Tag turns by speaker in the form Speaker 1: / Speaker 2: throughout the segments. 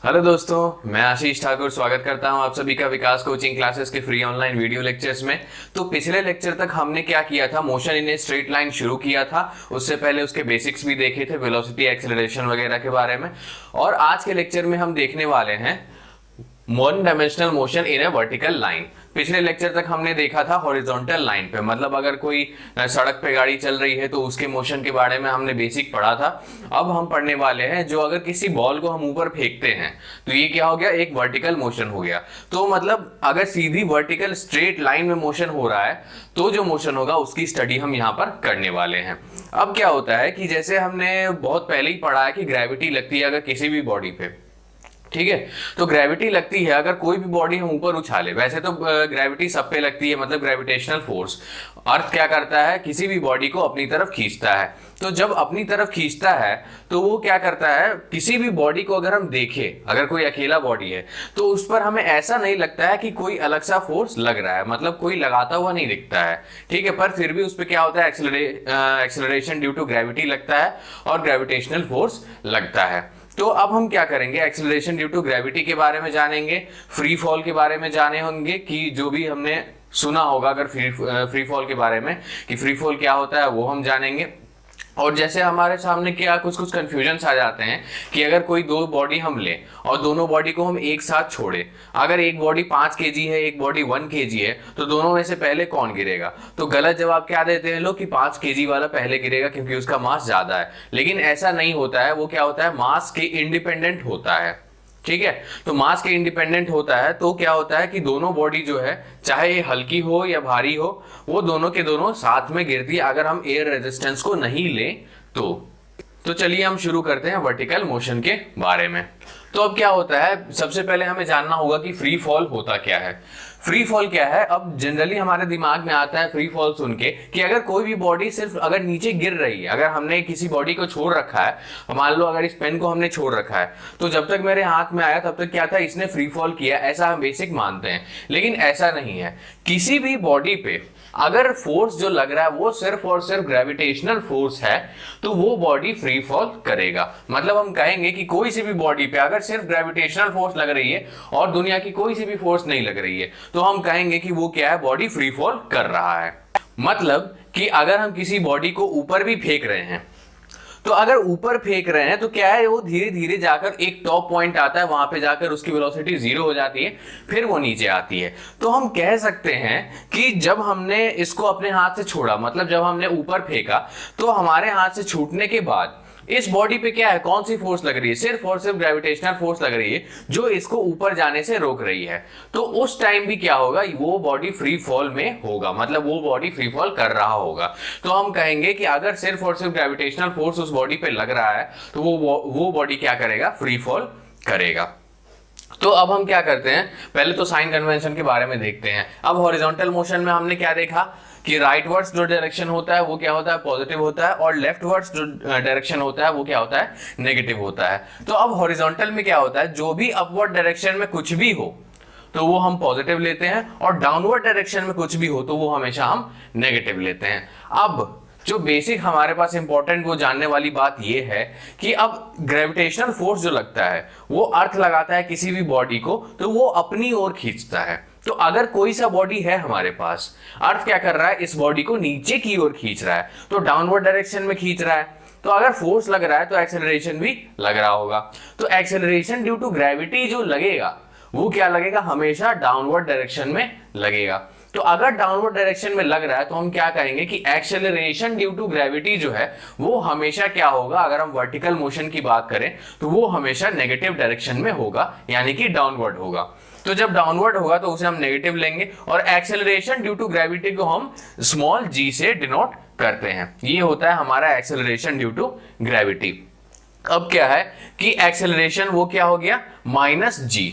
Speaker 1: Hello दोस्तों, मैं आशीष ठाकुर स्वागत करता हूं आप सभी का विकास कोचिंग क्लासेस के फ्री ऑनलाइन वीडियो लेक्चर्स में। तो पिछले लेक्चर तक हमने क्या किया था, motion in a straight line शुरू किया था। उससे पहले उसके बेसिक्स भी देखे थे, वेलोसिटी, एक्सेलरेशन वगैरह के बारे में। और आज के लेक्चर में हम देखने वाले हैं one dimensional motion in A vertical line. पिछले लेक्चर तक हमने देखा था हॉरिजॉन्टल लाइन पे, मतलब अगर कोई सड़क पे गाड़ी चल रही है तो उसके मोशन के बारे में हमने बेसिक पढ़ा था। अब हम पढ़ने वाले हैं जो अगर किसी बॉल को हम ऊपर फेंकते हैं तो ये क्या हो गया, एक वर्टिकल मोशन हो गया। तो मतलब अगर सीधी वर्टिकल स्ट्रेट लाइन में मोशन हो रहा है तो जो मोशन होगा उसकी स्टडी हम यहाँ पर करने वाले हैं। अब क्या होता है कि जैसे हमने बहुत पहले ही पढ़ा है कि ग्रेविटी लगती है अगर किसी भी बॉडी पे, ठीक है। तो ग्रेविटी लगती है अगर कोई भी बॉडी हम ऊपर उछाले। वैसे तो ग्रेविटी सब पे लगती है, मतलब ग्रेविटेशनल फोर्स। अर्थ क्या करता है, किसी भी बॉडी को अपनी तरफ खींचता है। तो जब अपनी तरफ खींचता है तो वो क्या करता है, किसी भी बॉडी को अगर हम देखें, अगर कोई अकेला बॉडी है तो उस पर हमें ऐसा नहीं लगता है कि कोई अलग सा फोर्स लग रहा है, मतलब कोई लगाता हुआ नहीं दिखता है, ठीक है। पर फिर भी उस पर क्या होता है, एक्सेलरेशन ड्यू टू ग्रेविटी लगता है और ग्रेविटेशनल फोर्स लगता है। तो अब हम क्या करेंगे, एक्सेलरेशन ड्यू टू ग्रेविटी के बारे में जानेंगे, फ्री फॉल के बारे में जाने होंगे कि जो भी हमने सुना होगा अगर फ्री फॉल के बारे में कि फ्री फॉल क्या होता है वो हम जानेंगे। और जैसे हमारे सामने क्या कुछ कुछ कंफ्यूजन्स आ जाते हैं कि अगर कोई दो बॉडी हम ले और दोनों बॉडी को हम एक साथ छोड़े, अगर एक बॉडी 5 kg है, एक बॉडी 1 kg है, तो दोनों में से पहले कौन गिरेगा। तो गलत जवाब क्या देते हैं लोग कि 5 kg वाला पहले गिरेगा क्योंकि उसका मास ज्यादा है। लेकिन ऐसा नहीं होता है, वो क्या होता है, मास के इंडिपेंडेंट होता है, ठीक है। तो मास के इंडिपेंडेंट होता है तो क्या होता है कि दोनों बॉडी जो है, चाहे ये हल्की हो या भारी हो, वो दोनों के दोनों साथ में गिरती है अगर हम एयर रेजिस्टेंस को नहीं ले तो चलिए हम शुरू करते हैं वर्टिकल मोशन के बारे में। तो अब क्या होता है, सबसे पहले हमें जानना होगा कि फ्री फॉल होता क्या है। फ्री फॉल क्या है, अब जनरली हमारे दिमाग में आता है फ्री फॉल सुन के कि अगर कोई भी बॉडी सिर्फ अगर नीचे गिर रही है, अगर हमने किसी बॉडी को छोड़ रखा है, मान लो अगर इस पेन को हमने छोड़ रखा है तो जब तक मेरे हाथ में आया तब तक क्या था, इसने फ्री फॉल किया, ऐसा हम बेसिक मानते हैं। लेकिन ऐसा नहीं है। किसी भी बॉडी पे अगर फोर्स जो लग रहा है वो सिर्फ और सिर्फ ग्रेविटेशनल फोर्स है तो वो बॉडी फ्री फॉल करेगा। मतलब हम कहेंगे कि कोई सी भी बॉडी पे अगर सिर्फ ग्रेविटेशनल फोर्स लग रही है और दुनिया की कोई सी भी फोर्स नहीं लग रही है तो हम कहेंगे कि वो क्या है, बॉडी फ्री फॉल कर रहा है। मतलब कि अगर हम किसी बॉडी को ऊपर भी फेंक रहे हैं तो अगर ऊपर फेंक रहे हैं तो क्या है, वो धीरे धीरे जाकर एक टॉप पॉइंट आता है, वहां पे जाकर उसकी वेलोसिटी 0 हो जाती है, फिर वो नीचे आती है। तो हम कह सकते हैं कि जब हमने इसको अपने हाथ से छोड़ा, मतलब जब हमने ऊपर फेंका तो हमारे हाथ से छूटने के बाद इस बॉडी पे क्या है, कौन सी फोर्स लग रही है, सिर्फ और सिर्फ ग्रेविटेशनल फोर्स लग रही है जो इसको ऊपर जाने से रोक रही है। तो उस टाइम भी क्या होगा, वो बॉडी फ्री फॉल में होगा, मतलब वो बॉडी फ्री फॉल कर रहा होगा। तो हम कहेंगे कि अगर सिर्फ और सिर्फ ग्रेविटेशनल फोर्स उस बॉडी पे लग रहा है तो वो बॉडी क्या करेगा, फ्री फॉल करेगा। तो अब हम क्या करते हैं, पहले तो साइन कन्वेंशन के बारे में देखते हैं। अब हॉरिजॉन्टल मोशन में हमने क्या देखा कि राइटवर्ड्स जो डायरेक्शन होता है वो क्या होता है, पॉजिटिव होता है, और लेफ्टवर्ड्स जो डायरेक्शन होता है वो क्या होता है, नेगेटिव होता है। तो अब हॉरिजॉन्टल में क्या होता है, जो भी अपवर्ड डायरेक्शन में कुछ भी हो तो वो हम पॉजिटिव लेते हैं, और डाउनवर्ड डायरेक्शन में कुछ भी हो तो वो हमेशा हम नेगेटिव लेते हैं। अब जो बेसिक हमारे पास इंपॉर्टेंट वो जानने वाली बात ये है कि अब ग्रेविटेशनल फोर्स जो लगता है वो अर्थ लगाता है किसी भी बॉडी को तो वो अपनी ओर खींचता है। तो अगर कोई सा बॉडी है हमारे पास, अर्थ क्या कर रहा है, इस बॉडी को नीचे की ओर खींच रहा है, तो डाउनवर्ड डायरेक्शन में खींच रहा है। तो अगर फोर्स लग रहा है तो एक्सेलरेशन भी लग रहा होगा। तो एक्सेलरेशन ड्यू टू ग्रेविटी जो लगेगा वो क्या लगेगा, हमेशा डाउनवर्ड डायरेक्शन में लगेगा। तो अगर डाउनवर्ड डायरेक्शन में लग रहा है तो हम क्या कहेंगे कि एक्सेलरेशन ड्यू टू ग्रेविटी जो है वो हमेशा क्या होगा, अगर हम वर्टिकल मोशन की बात करें तो वो हमेशा नेगेटिव डायरेक्शन में होगा, यानी कि डाउनवर्ड होगा। तो जब डाउनवर्ड होगा तो उसे हम नेगेटिव लेंगे, और एक्सेलरेशन ड्यू टू ग्रेविटी को हम स्मॉल g से डिनोट करते हैं। ये होता है हमारा एक्सेलरेशन ड्यू टू ग्रेविटी। अब क्या है कि एक्सेलरेशन वो क्या हो गया, -g।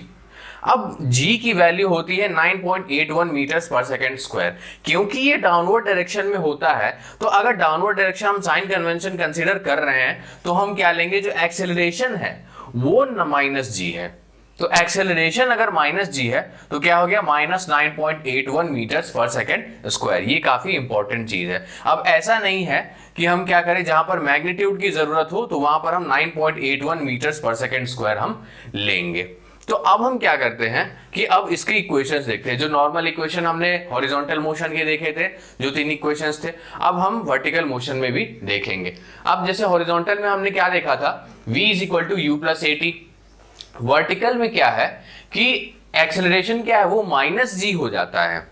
Speaker 1: अब g की वैल्यू होती है 9.81 मीटर्स पर सेकेंड स्क्वायर। क्योंकि ये डाउनवर्ड डायरेक्शन में होता है तो अगर डाउनवर्ड डायरेक्शन हम साइन कन्वेंशन कंसीडर कर रहे हैं तो हम क्या लेंगे, जो एक्सेलरेशन है वो -g है, तो एक्सेलरेशन अगर माइनस जी है तो क्या हो गया माइनस 9.81 मीटर्स पर सेकेंड स्क्वायर। ये काफी इंपॉर्टेंट चीज है। अब ऐसा नहीं है कि हम क्या करें, जहां पर मैग्नीट्यूड की जरूरत हो तो वहां पर हम 9.81 मीटर्स पर सेकेंड स्क्वायर हम लेंगे। तो अब हम क्या करते हैं कि अब इसके इक्वेशंस देखते हैं। जो नॉर्मल इक्वेशन हमने हॉरिजॉन्टल मोशन के देखे थे, जो 3 इक्वेशंस थे, अब हम वर्टिकल मोशन में भी देखेंगे। अब जैसे हॉरिजॉन्टल में हमने क्या देखा था, v is equal to u plus a t. Vertical में क्या है कि एक्सेलरेशन क्या है, वो माइनस जी हो जाता है।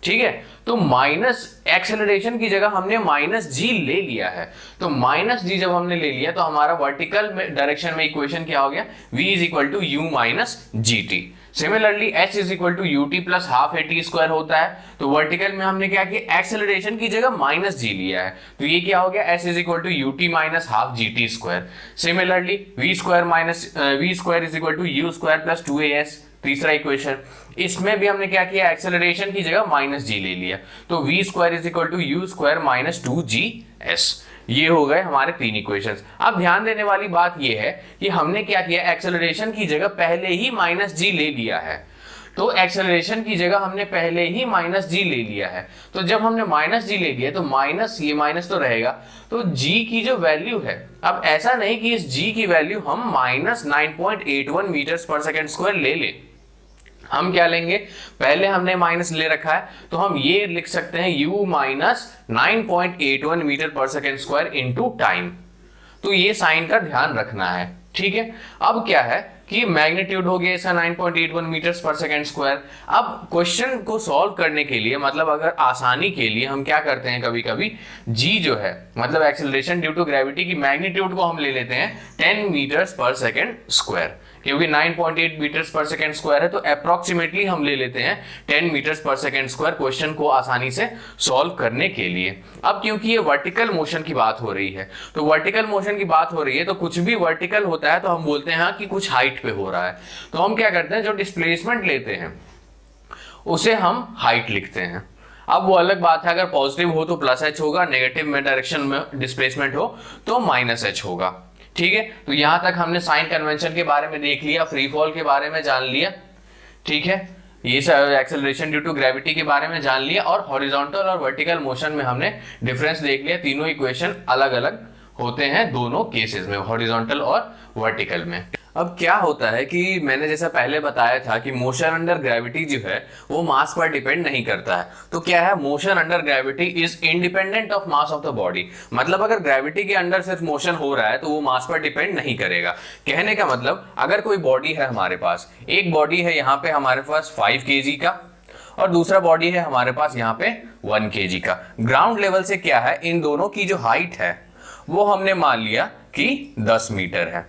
Speaker 1: ठीक है, तो माइनस एक्सेलरेशन की जगह हमने माइनस जी ले लिया है। तो माइनस जी जब हमने ले लिया तो हमारा वर्टिकल डायरेक्शन में इक्वेशन क्या हो गया, v is equal to u minus g t. Similarly h is equal to u t plus half a t square होता है। तो वर्टिकल में हमने क्या किया, एक्सेलरेशन की जगह माइनस जी लिया है, तो ये क्या हो गया, s is equal to u t minus half g t square. Similarly v square is equal to u square plus 2as, तीसरा इक्वेशन। इसमें भी हमने क्या किया, एक्सेलरेशन की जगह माइनस जी ले लिया, तो v square is equal to u square minus 2gs। ये हो गए हमारे 3 इक्वेशंस। अब ध्यान देने वाली बात ये है कि हमने क्या किया, एक्सेलरेशन की जगह पहले ही माइनस जी ले लिया है। तो एक्सेलरेशन की जगह हमने पहले ही माइनस जी ले लिया है। तो जब हमने माइनस जी ले लिया तो माइनस, ये माइनस तो रहेगा, तो g की जो वैल्यू है, अब ऐसा नहीं कि इस g की वैल्यू हम माइनस 9.81 मीटर्स पर सेकेंड स्क्वायर ले लें। हम क्या लेंगे, पहले हमने माइनस ले रखा है तो हम ये लिख सकते हैं u माइनस 9.81 मीटर पर सेकेंड स्क्वायर इनटू टाइम। तो ये साइन का ध्यान रखना है। ठीक है, अब क्या है कि मैग्नीट्यूड हो गया इसका 9.81 मीटर्स पर सेकेंड स्क्वायर। अब क्वेश्चन को सॉल्व करने के लिए, मतलब अगर आसानी के लिए हम क्या करते हैं, कभी कभी g जो है, मतलब एक्सेलरेशन ड्यू टू ग्रेविटी की मैग्नीट्यूड को हम ले लेते हैं 10 मीटर्स पर सेकेंड स्क्वायर, क्योंकि 9.8 मीटर्स पर सेकेंड स्क्वायर है तो अप्रोक्सीमेटली हम ले लेते हैं 10 मीटर्स पर सेकेंड स्क्वायर क्वेश्चन को आसानी से सॉल्व करने के लिए। अब क्योंकि ये वर्टिकल मोशन की बात हो रही है, तो वर्टिकल मोशन की बात हो रही है तो कुछ भी वर्टिकल होता है तो हम बोलते हैं कि कुछ हाइट पे हो रहा है। तो हम क्या करते हैं, जो डिस्प्लेसमेंट लेते हैं उसे हम हाइट लिखते हैं। अब वो अलग बात है, अगर पॉजिटिव हो तो प्लस h होगा, नेगेटिव में डायरेक्शन में डिस्प्लेसमेंट हो तो माइनस h होगा। ठीक है, तो यहां तक हमने साइन कन्वेंशन के बारे में देख लिया, फ्री फॉल के बारे में जान लिया। ठीक है, ये एक्सेलरेशन ड्यू टू ग्रेविटी के बारे में जान लिया, और हॉरिजॉन्टल और वर्टिकल मोशन में हमने डिफरेंस देख लिया। तीनों इक्वेशन अलग अलग होते हैं दोनों केसेस में, हॉरिजॉन्टल और वर्टिकल में। अब क्या होता है कि मैंने जैसा पहले बताया था कि मोशन अंडर ग्रेविटी जो है वो मास पर डिपेंड नहीं करता है। तो क्या है, motion under gravity is independent of mass of the body. मतलब अगर ग्रेविटी के अंडर सिर्फ मोशन हो रहा है तो वो मास पर डिपेंड नहीं करेगा। कहने का मतलब, अगर कोई बॉडी है हमारे पास, एक बॉडी है यहाँ पे हमारे पास 5 kg का, और दूसरा बॉडी है हमारे पास यहाँ पे 1 kg का। ग्राउंड लेवल से क्या है, इन दोनों की जो हाइट है वो हमने मान लिया कि 10 मीटर है।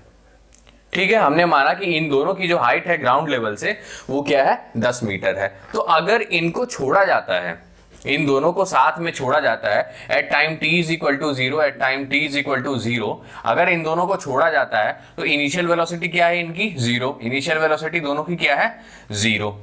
Speaker 1: ठीक है, हमने माना कि इन दोनों की जो हाइट है ग्राउंड लेवल से वो क्या है, 10 मीटर है। तो अगर इनको छोड़ा जाता है, इन दोनों को साथ में छोड़ा जाता है at time t is equal to 0, at time t is equal to 0, अगर इन दोनों को छोड़ा जाता है तो इनिशियल वेलोसिटी क्या है इनकी, 0। इनिशियल वेलोसिटी दोनों की क्या है, 0।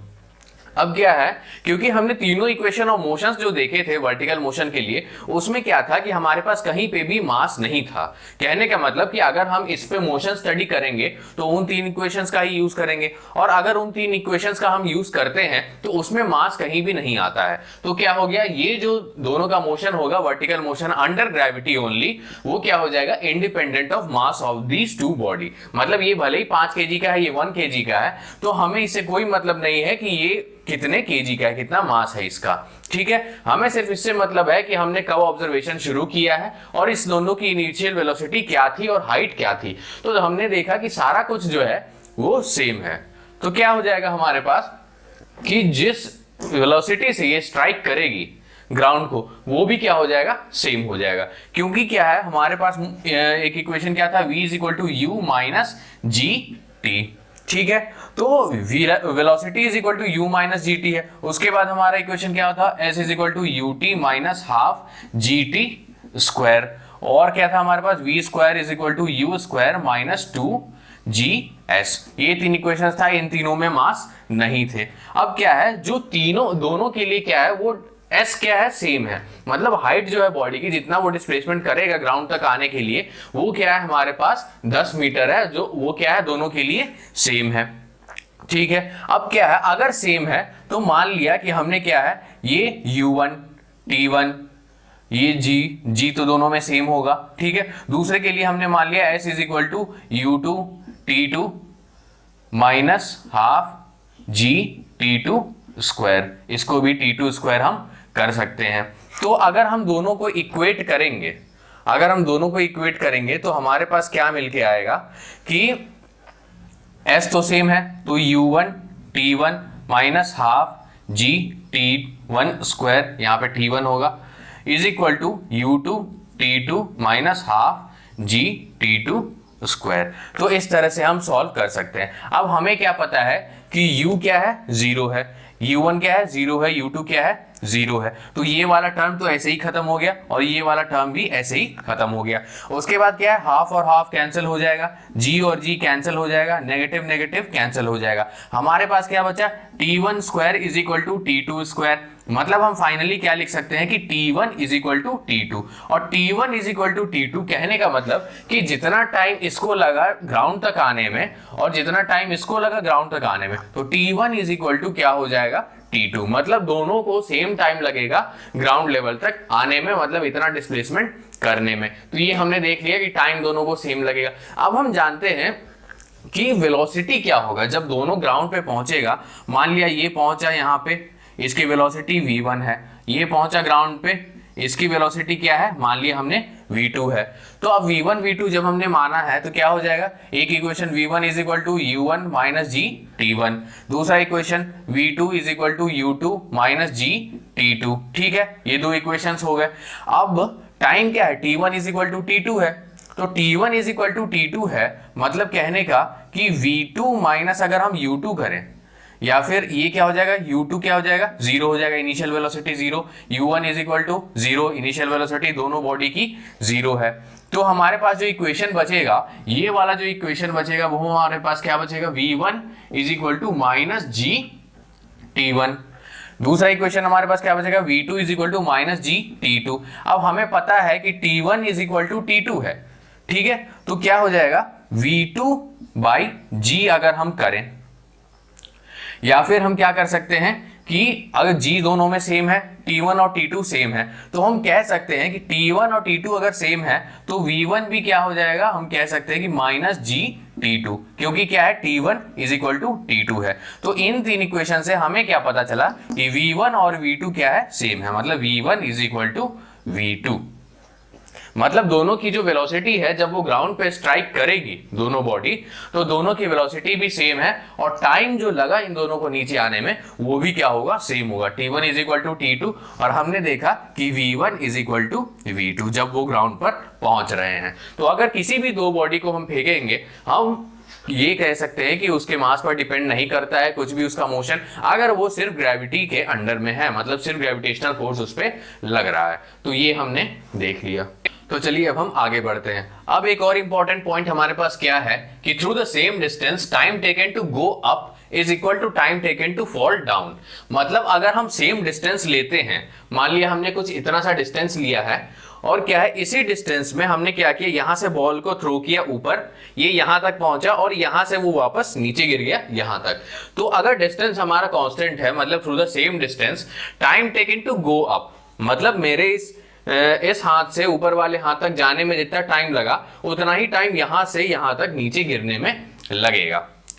Speaker 1: अब क्या है, क्योंकि हमने तीनों इक्वेशन ऑफ मोशंस जो देखे थे वर्टिकल मोशन के लिए, उसमें क्या था कि हमारे पास कहीं पे भी मास नहीं था। कहने का मतलब कि अगर हम इस पे मोशन स्टडी करेंगे तो उन 3 इक्वेशंस का ही यूज करेंगे, और अगर उन 3 इक्वेशंस का हम यूज करते हैं तो उसमें मास कहीं भी नहीं आता है। तो क्या हो गया, ये जो दोनों का मोशन होगा vertical motion under gravity only, वो क्या हो जाएगा, independent of mass of these 2 body. मतलब ये भले ही 5 kg का है, ये 1 kg का है, तो हमें इससे कोई मतलब नहीं है कि ये कितने केजी का है, कितना मास है इसका। ठीक है, हमें सिर्फ इससे मतलब है कि हमने कब ऑब्जर्वेशन शुरू किया है और इस दोनों की इनिशियल वेलोसिटी क्या थी और हाइट क्या थी। तो हमने देखा कि सारा कुछ जो है वो सेम है। तो क्या हो जाएगा हमारे पास कि जिस वेलोसिटी से ये स्ट्राइक करेगी ग्राउंड को, वो भी क्या हो जाएगा, सेम हो जाएगा। क्योंकि क्या है, हमारे पास एक इक्वेशन क्या था, v is equal to u minus g t. ठीक है, तो velocity is equal to u minus g t है। उसके बाद हमारा इक्वेशन क्या होता है, s is equal to u t minus half g t square, और क्या था हमारे पास, v square is equal to u square minus 2gs। ये 3 इक्वेशंस था, इन तीनों में मास नहीं थे। अब क्या है, जो तीनों दोनों के लिए क्या है, वो s क्या है, सेम है। मतलब हाइट जो है बॉडी की, जितना वो डिस्प्लेसमेंट करेगा ग्राउंड तक आने के लिए, वो क्या है हमारे पास 10 मीटर है, जो वो क्या है दोनों के लिए सेम है। ठीक है, अब क्या है, अगर सेम है तो मान लिया कि हमने क्या है, ये u1 t1, ये g तो दोनों में सेम होगा। ठीक है, दूसरे के लिए हमने मान लिया s is equal to u2 t2 minus half g t2 square, इसको भी t2 स्क्वायर हम कर सकते हैं। तो अगर हम दोनों को इक्वेट करेंगे, अगर हम दोनों को इक्वेट करेंगे तो हमारे पास क्या मिलके आएगा कि s तो सेम है, तो u1 t1 minus half g t1 square, यहाँ पे t1 होगा, is equal to u2 t2 minus half g t2 square. तो इस तरह से हम सॉल्व कर सकते हैं। अब हमें क्या पता है कि u क्या है, 0 है, u1 क्या है, 0 है, u2 क्या है, 0 है। तो ये वाला टर्म तो ऐसे ही खत्म हो गया और ये वाला टर्म भी ऐसे ही खत्म हो गया। उसके बाद क्या है, हाफ और हाफ कैंसिल हो जाएगा, g और g कैंसिल हो जाएगा, नेगेटिव नेगेटिव कैंसिल हो जाएगा। हमारे पास क्या बचा, t1 square is equal to t2 square. मतलब हम फाइनली क्या लिख सकते हैं कि t1 is equal to t2, और t1 is equal to t2 कहने का मतलब कि जितना टाइम इसको लगा ग्राउंड तक आने में और जितना टाइम इसको लगा ग्राउंड तक आने में, तो t1 इज इक्वल टू क्या हो जाएगा, t2। मतलब दोनों को सेम टाइम लगेगा ग्राउंड लेवल तक आने में, मतलब इतना डिस्प्लेसमेंट करने में। तो ये हमने देख लिया कि टाइम दोनों को सेम लगेगा। अब हम जानते हैं कि वेलोसिटी क्या होगा जब दोनों ग्राउंड पे पहुंचेगा। मान लिया ये पहुंचा यहाँ पे, इसकी वेलोसिटी v1 है, ये पहुंचा ग्राउंड पे, इसकी वेलोसिटी क्या है, मान लिया हमने v2 है। तो अब v1 v2 जब हमने माना है तो क्या हो जाएगा, एक equation v1 is equal to u1 minus g t1, दूसरा equation v2 is equal to u2 minus g t2। ठीक है, ये दो इक्वेशंस हो गए। अब टाइम क्या है, t1 is equal to t2 है, तो t1 is equal to t2 है, मतलब कहने का कि v2 माइनस अगर हम u2 करें, या फिर ये क्या हो जाएगा, u2 क्या हो जाएगा, 0 हो जाएगा, initial velocity 0, u1 is equal to 0, initial velocity दोनों बॉडी की 0 है। तो हमारे पास जो इक्वेशन बचेगा, ये वाला जो इक्वेशन बचेगा वो हमारे पास क्या बचेगा, v1 is equal to minus g t1। दूसरा इक्वेशन हमारे पास क्या बचेगा, v2 is equal to minus g t2। अब हमें पता है कि t1 is equal to t2 है। ठीक है, तो क्या हो जाएगा, v2 बाई g अगर हम करें, या फिर हम क्या कर सकते हैं कि अगर g दोनों में सेम है, t1 और t2 सेम है, तो हम कह सकते हैं कि t1 और t2 अगर सेम है तो v1 भी क्या हो जाएगा, हम कह सकते हैं कि माइनस जी t2, क्योंकि क्या है, t1 is equal to t2 है। तो इन तीन इक्वेशन से हमें क्या पता चला कि v1 और v2 क्या है, सेम है, मतलब v1 is equal to v2। मतलब दोनों की जो वेलोसिटी है जब वो ग्राउंड पे स्ट्राइक करेगी दोनों बॉडी, तो दोनों की वेलोसिटी भी सेम है और टाइम जो लगा इन दोनों को नीचे आने में वो भी क्या होगा, सेम होगा, t1 is equal to t2। और हमने देखा कि v1 is equal to v2 जब वो ग्राउंड पर पहुंच रहे हैं। तो अगर किसी भी दो बॉडी को हम फेंकेंगे, हम ये कह सकते हैं कि उसके मास पर डिपेंड नहीं करता है कुछ भी उसका मोशन, अगर वो सिर्फ ग्रेविटी के अंडर में है, मतलब सिर्फ ग्रेविटेशनल फोर्स उस पर लग रहा है। तो ये हमने देख लिया। तो चलिए अब हम आगे बढ़ते हैं। अब एक और इंपॉर्टेंट पॉइंट हमारे पास क्या है कि through the same distance time taken to go up is equal to time taken to fall down. मतलब अगर हम सेम डिस्टेंस लेते हैं, मान लिया हमने कुछ इतना सा डिस्टेंस लिया है और क्या है, इसी डिस्टेंस में हमने क्या किया, यहां से बॉल को थ्रो किया ऊपर, ये यहां तक पहुंचा और यहां से वो वापस नीचे गिर गया यहां तक। तो अगर डिस्टेंस हमारा कांस्टेंट है, मतलब through the same distance time taken to go up, मतलब मेरे इस हाथ से ऊपर वाले हाथ तक जाने में जितना टाइम लगा उतना ही टाइम यहां से यहां तक नीचे गिरने में लगेगा।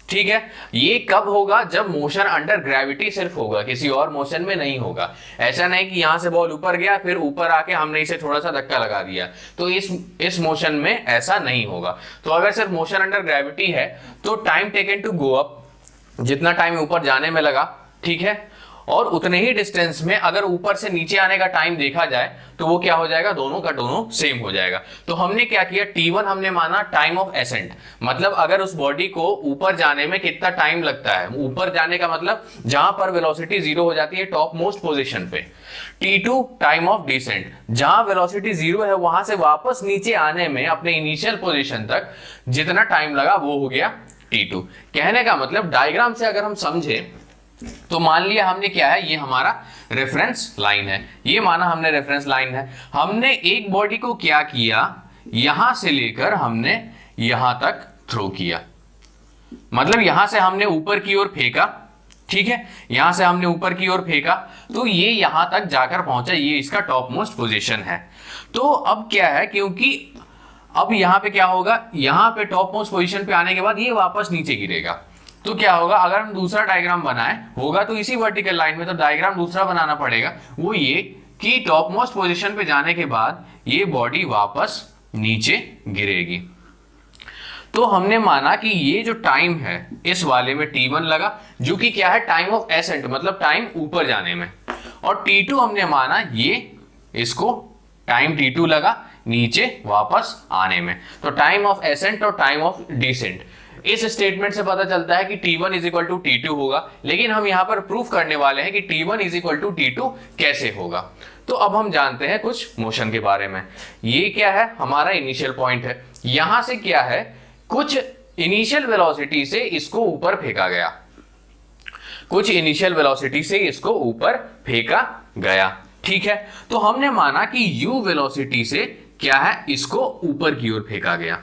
Speaker 1: ठीक है, ये कब होगा, जब मोशन अंडर ग्रेविटी सिर्फ होगा, किसी और मोशन में नहीं होगा। ऐसा नहीं कि यहां से बॉल ऊपर गया फिर ऊपर आके हमने इसे थोड़ा सा धक्का लगा दिया, तो इस मोशन में ऐसा नहीं होगा। तो अगर सिर्फ मोशन अंडर ग्रेविटी है तो time taken to go up, जितना टाइम ऊपर जाने में लगा, ठीक है, और उतने ही डिस्टेंस में अगर ऊपर से नीचे आने का टाइम देखा जाए तो वो क्या हो जाएगा, दोनों का दोनों सेम हो जाएगा। तो हमने क्या किया, t1 हमने माना टाइम ऑफ एसेंट, मतलब अगर उस बॉडी को ऊपर जाने में कितना टाइम लगता है, ऊपर जाने का मतलब जहां पर वेलोसिटी 0 हो जाती है टॉप मोस्ट पोजीशन पे। t2 टाइम ऑफ डिसेंट, जहां वेलोसिटी 0 है वहां से वापस नीचे आने में अपने इनिशियल पोजीशन तक जितना टाइम लगा वो हो गया t2। कहने का मतलब डायग्राम से अगर हम समझे तो मान लिया हमने क्या है, ये हमारा रेफरेंस लाइन है, ये माना हमने रेफरेंस लाइन है। हमने एक बॉडी को क्या किया, यहां से लेकर हमने यहां तक थ्रो किया, मतलब यहां से हमने ऊपर की ओर फेंका, ठीक है, यहां से हमने ऊपर की ओर फेंका तो ये यहां तक जाकर पहुंचा, ये इसका टॉप मोस्ट पोजीशन है। तो अब क्या है, क्योंकि अब यहां पे क्या होगा, यहां पे टॉप मोस्ट पोजीशन पे आने के बाद ये वापस नीचे गिरेगा। तो क्या होगा, अगर हम दूसरा डायग्राम बनाए होगा तो इसी वर्टिकल लाइन में, तो डायग्राम दूसरा बनाना पड़ेगा, वो ये कि टॉप मोस्ट पोजीशन पे जाने के बाद ये बॉडी वापस नीचे गिरेगी। तो हमने माना कि ये जो टाइम है इस वाले में t1 लगा, जो कि क्या है, टाइम ऑफ एसेंट, मतलब टाइम ऊपर जाने में, और t2 हमने माना ये इसको टाइम t2 लगा नीचे वापस आने में। तो टाइम ऑफ एसेंट और टाइम ऑफ डिसेंट, इस स्टेटमेंट से पता चलता है कि t1 is equal to t2 होगा, लेकिन हम यहां पर प्रूफ करने वाले हैं कि t1 is equal to t2 कैसे होगा। तो अब हम जानते हैं कुछ मोशन के बारे में। ये क्या है, हमारा इनिशियल पॉइंट है, यहां से क्या है, कुछ इनिशियल वेलोसिटी से इसको ऊपर फेंका गया, कुछ इनिशियल वेलोसिटी से इसको ऊपर फेंका गया, ठीक है। तो हमने माना कि u वेलोसिटी से क्या है, इसको ऊपर की ओर फेंका गया।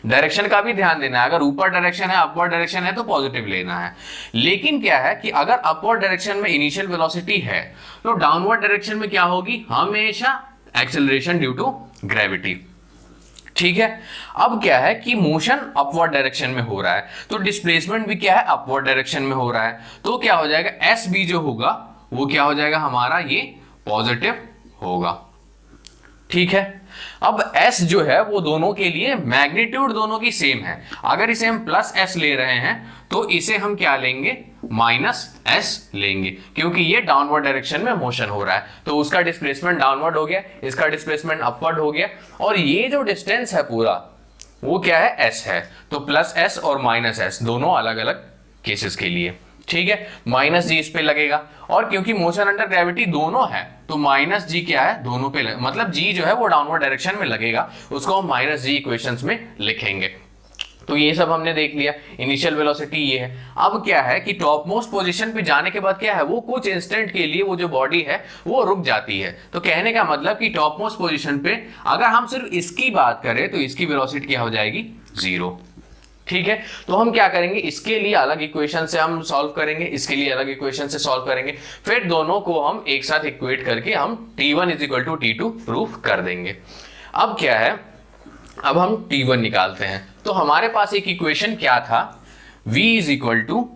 Speaker 1: डायरेक्शन का भी ध्यान देना है, अगर ऊपर डायरेक्शन है, अपवर्ड डायरेक्शन है तो पॉजिटिव लेना है। लेकिन क्या है कि अगर अपवर्ड डायरेक्शन में इनिशियल वेलोसिटी है तो डाउनवर्ड डायरेक्शन में क्या होगी, हमेशा एक्सेलरेशन ड्यू टू ग्रेविटी, ठीक है। अब क्या है कि मोशन अपवर्ड डायरेक्शन में हो रहा है, तो डिस्प्लेसमेंट भी क्या है, अपवर्ड डायरेक्शन में हो रहा है। तो क्या हो जाएगा, एस बी जो होगा वो क्या हो जाएगा हमारा, ये पॉजिटिव होगा, ठीक है। अब s जो है वो दोनों के लिए मैग्नीट्यूड दोनों की सेम है। अगर इसे हम प्लस s ले रहे हैं तो इसे हम क्या लेंगे, माइनस s लेंगे, क्योंकि ये डाउनवर्ड डायरेक्शन में मोशन हो रहा है। तो उसका डिस्प्लेसमेंट डाउनवर्ड हो गया, इसका डिस्प्लेसमेंट अपवर्ड हो गया, और ये जो डिस्टेंस है पूरा वो क्या है, s है। तो प्लस s और माइनस s दोनों अलग अलग केसेस के लिए, ठीक है। माइनस जी इस पे लगेगा, और क्योंकि मोशन अंडर ग्रेविटी दोनों है तो माइनस जी क्या है, दोनों पे मतलब जी जो है वो डाउनवर्ड डायरेक्शन में लगेगा, उसको हम माइनस जी इक्वेशंस में लिखेंगे। तो ये सब हमने देख लिया, इनिशियल वेलोसिटी ये है। अब क्या है कि टॉप मोस्ट पोजीशन पे जाने के बाद क्या है, वो कुछ इंस्टेंट के लिए वो जो बॉडी है वो रुक जाती है। तो कहने का मतलब कि टॉप मोस्ट पोजीशन पे अगर हम सिर्फ इसकी बात करें तो इसकी वेलोसिटी क्या हो जाएगी, 0, ठीक है। तो हम क्या करेंगे, इसके लिए अलग इक्वेशन से हम सॉल्व करेंगे, इसके लिए अलग इक्वेशन से सॉल्व करेंगे, फिर दोनों को हम एक साथ इक्वेट करके हम t1 is equal to t2 proof कर देंगे। अब क्या है, अब हम t1 निकालते हैं। तो हमारे पास एक इक्वेशन क्या था, v is equal to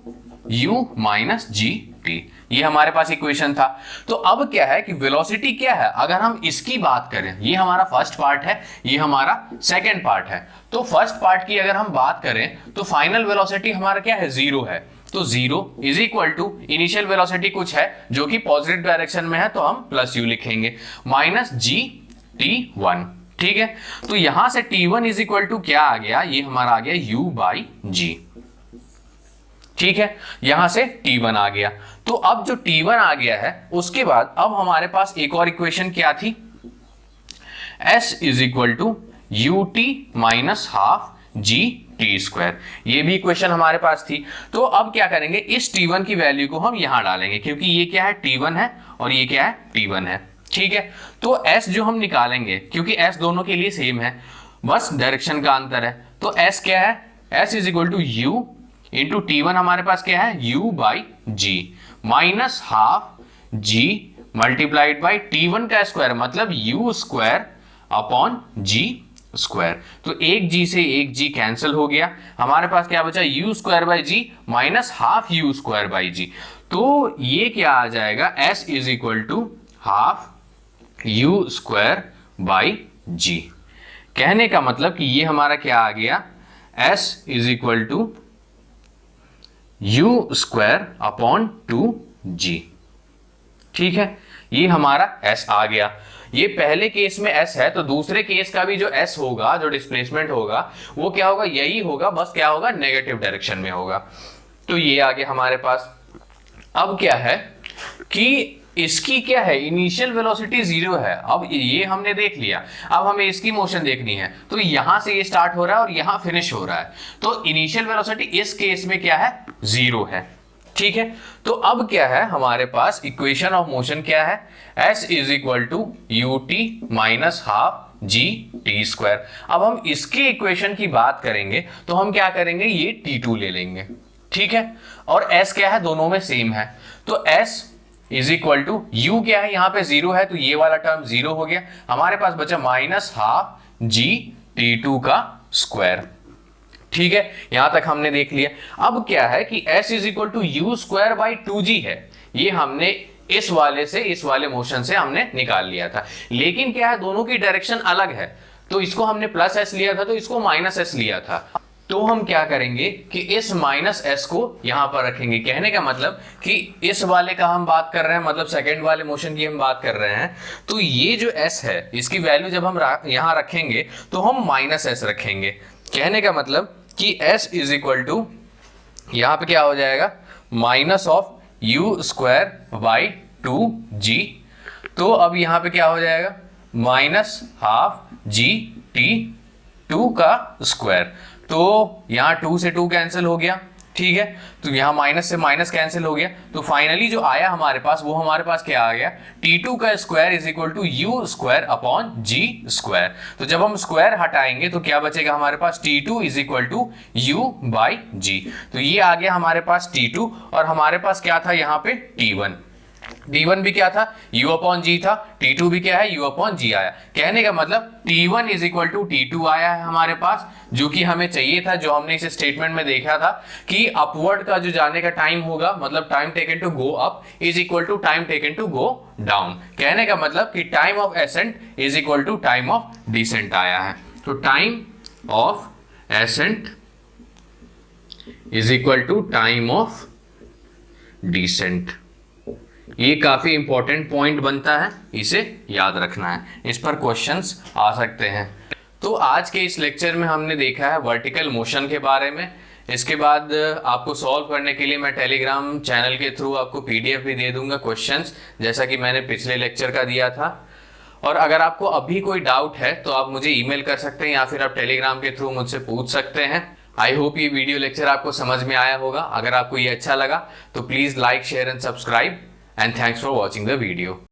Speaker 1: u minus g t, ये हमारे पास इक्वेशन था। तो अब क्या है कि वेलोसिटी क्या है, अगर हम इसकी बात करें, ये हमारा फर्स्ट पार्ट है, ये हमारा सेकंड पार्ट है। तो फर्स्ट पार्ट की अगर हम बात करें तो फाइनल वेलोसिटी हमारा क्या है, 0 है। तो 0 is equal to initial velocity कुछ है जो कि पॉजिटिव डायरेक्शन में है, तो हम प्लस u लिखेंगे, माइनस जी टी 1, ठीक है। तो यहां से t1 इज इक्वल टू क्या आ गया, ये हमारा आ गया u बाई जी, ठीक है। यहां से t1 आ गया। तो अब जो t1 आ गया है उसके बाद अब हमारे पास एक और इक्वेशन क्या थी, s is equal to u t minus half g t square, ये भी इक्वेशन हमारे पास थी। तो अब क्या करेंगे, इस t1 की वैल्यू को हम यहां डालेंगे, क्योंकि ये क्या है, t1 है और ये क्या है, t1 है, ठीक है। तो s जो हम निकालेंगे, क्योंकि s दोनों के लिए सेम है, बस डायरेक्शन का अंतर है। तो s क्या है, s is equal to u into t1 हमारे पास क्या है, u by g minus half g multiplied by t1 का स्क्वायर, मतलब u square upon g square. तो एक g से एक g कैंसिल हो गया, हमारे पास क्या बचा, u square by g minus half u square by g. तो ये क्या आ जाएगा, s is equal to half u square by g. कहने का मतलब कि ये हमारा क्या आ गया, s is equal to u square upon 2g, ठीक है। ये हमारा s आ गया। ये पहले केस में s है, तो दूसरे केस का भी जो s होगा, जो डिस्प्लेसमेंट होगा वो क्या होगा, यही होगा, बस क्या होगा, नेगेटिव डायरेक्शन में होगा। तो ये आ गया हमारे पास। अब क्या है कि इसकी क्या है, इनिशियल वेलोसिटी 0 है। अब ये हमने देख लिया, अब हमें इसकी मोशन देखनी है। तो यहां से ये स्टार्ट हो रहा है और यहां फिनिश हो रहा है, तो इनिशियल वेलोसिटी इस केस में क्या है, 0 है, ठीक है। तो अब क्या है हमारे पास, इक्वेशन ऑफ मोशन क्या है, s is equal to u t minus half g t square. अब हम इसके इक्वेशन की बात करेंगे तो हम क्या करेंगे, ये T2 ले लेंगे, ठीक है। और S क्या है, दोनों में सेम है, तो S is equal to u क्या है, यहां पे 0 है तो ये वाला टर्म 0 हो गया, हमारे पास बचा माइनस हाफ जी T2 का स्क्वायर, ठीक है। यहां तक हमने देख लिया। अब क्या है कि S is equal to u square by 2g है, ये हमने इस वाले से इस वाले मोशन से हमने निकाल लिया था, लेकिन क्या है दोनों की डायरेक्शन अलग है, तो इसको हमने प्लस s लिया था तो इसको माइनस s लिया था। तो हम क्या करेंगे कि इस माइनस s को यहां पर रखेंगे, कहने का मतलब कि इस वाले का हम बात कर रहे हैं, मतलब सेकंड वाले मोशन की हम बात कर रहे हैं, तो ये जो s है इसकी वैल्यू जब हम यहां रखेंगे तो हम माइनस s रखेंगे, कहने का मतलब कि s इज इक्वल टू यहां पे क्या हो जाएगा, minus of you square by 2g। तो अब यहां पे क्या हो जाएगा, माइनस हाफ जी टी 2 का स्क्वायर, तो यहां 2 से 2 कैंसिल हो गया, ठीक है। तो यहां माइनस से माइनस कैंसिल हो गया, तो फाइनली जो आया हमारे पास वो हमारे पास क्या आ गया, T2 का square is equal to u square upon g square. तो जब हम स्क्वायर हटाएंगे तो क्या बचेगा हमारे पास, T2 is equal to u by g. तो ये आ गया हमारे पास T2, और हमारे पास क्या था यहाँ पे T1, T1 भी क्या था, u अपॉन जी था, T2 भी क्या है, u अपॉन जी आया, कहने का मतलब T1 is equal to T2 आया है हमारे पास, जो कि हमें चाहिए था, जो हमने इस स्टेटमेंट में देखा था कि अपवर्ड का जो जाने का टाइम होगा, मतलब time taken to go up is equal to time taken to go down, कहने का मतलब कि time of ascent is equal to time of descent आया है। तो time of ascent is equal to time of descent, ये काफी important point बनता है, इसे याद रखना है, इस पर क्वेश्चंस आ सकते हैं। तो आज के इस लेक्चर में हमने देखा है वर्टिकल मोशन के बारे में। इसके बाद आपको सॉल्व करने के लिए मैं टेलीग्राम चैनल के थ्रू आपको पीडीएफ भी दे दूंगा क्वेश्चंस, जैसा कि मैंने पिछले लेक्चर का दिया था। और अगर आपको अभी कोई डाउट है तो आप मुझे ईमेल कर सकते हैं या फिर आप टेलीग्राम के थ्रू मुझसे पूछ सकते हैं। आई होप ये वीडियो लेक्चर आपको समझ में आया होगा। अगर आपको ये अच्छा लगा तो please like, share and subscribe, and thanks for watching the video.